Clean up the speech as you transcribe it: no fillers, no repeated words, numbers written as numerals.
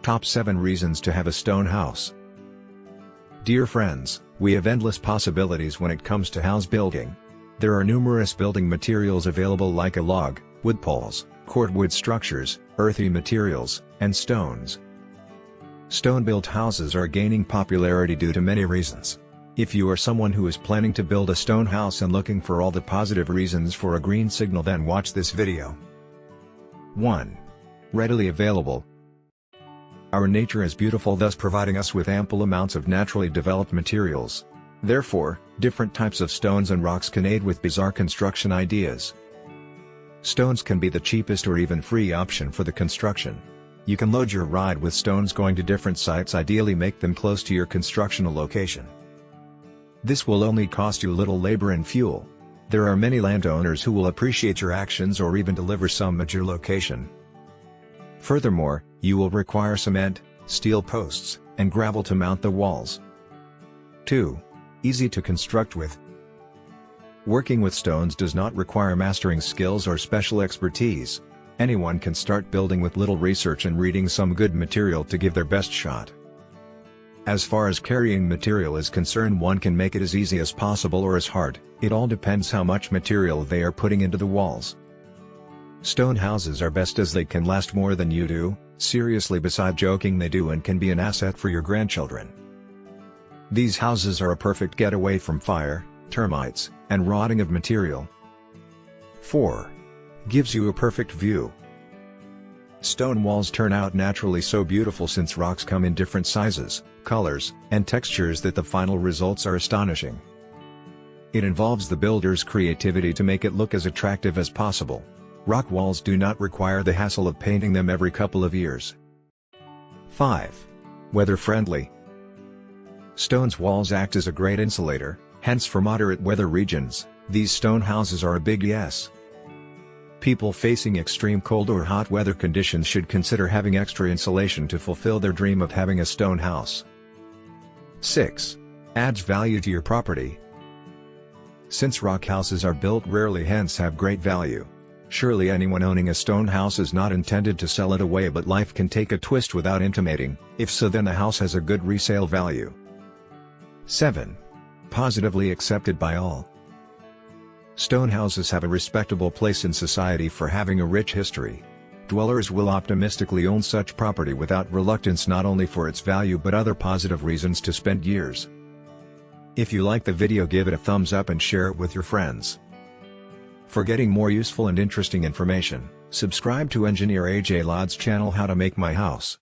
Top 7 Reasons to Have a Stone House. Dear friends, we have endless possibilities when it comes to house building. There are numerous building materials available like a log, wood poles, cordwood structures, earthy materials, and stones. Stone-built houses are gaining popularity due to many reasons. If you are someone who is planning to build a stone house and looking for all the positive reasons for a green signal, then watch this video. 1. Readily available. Our nature is beautiful, thus providing us with ample amounts of naturally developed materials. Therefore, different types of stones and rocks can aid with bizarre construction ideas. Stones can be the cheapest or even free option for the construction. You can load your ride with stones going to different sites, ideally make them close to your construction location. This will only cost you little labor and fuel. There are many landowners who will appreciate your actions or even deliver some at your location. Furthermore, you will require cement, steel posts, and gravel to mount the walls. 2. Easy to construct with. Working with stones does not require mastering skills or special expertise. Anyone can start building with little research and reading some good material to give their best shot. As far as carrying material is concerned, one can make it as easy as possible or as hard, it all depends how much material they are putting into the walls. Stone houses are best as they can last more than you do, seriously, beside joking they do, and can be an asset for your grandchildren. These houses are a perfect getaway from fire, termites, and rotting of material. 4. Gives you a perfect view. Stone walls turn out naturally so beautiful since rocks come in different sizes, colors, and textures that the final results are astonishing. It involves the builder's creativity to make it look as attractive as possible. Rock walls do not require the hassle of painting them every couple of years. 5. Weather-friendly. Stone's walls act as a great insulator, hence for moderate weather regions, these stone houses are a big yes. People facing extreme cold or hot weather conditions should consider having extra insulation to fulfill their dream of having a stone house. 6. Adds value to your property. Since rock houses are built rarely, hence have great value. Surely anyone owning a stone house is not intended to sell it away, but life can take a twist without intimating. If so, then the house has a good resale value. 7. Positively accepted by all. Stone houses have a respectable place in society for having a rich history. Dwellers will optimistically own such property without reluctance, not only for its value but other positive reasons to spend years. If you like the video, give it a thumbs up and share it with your friends. For getting more useful and interesting information, subscribe to Engineer AJ Laud's channel How to Make My House.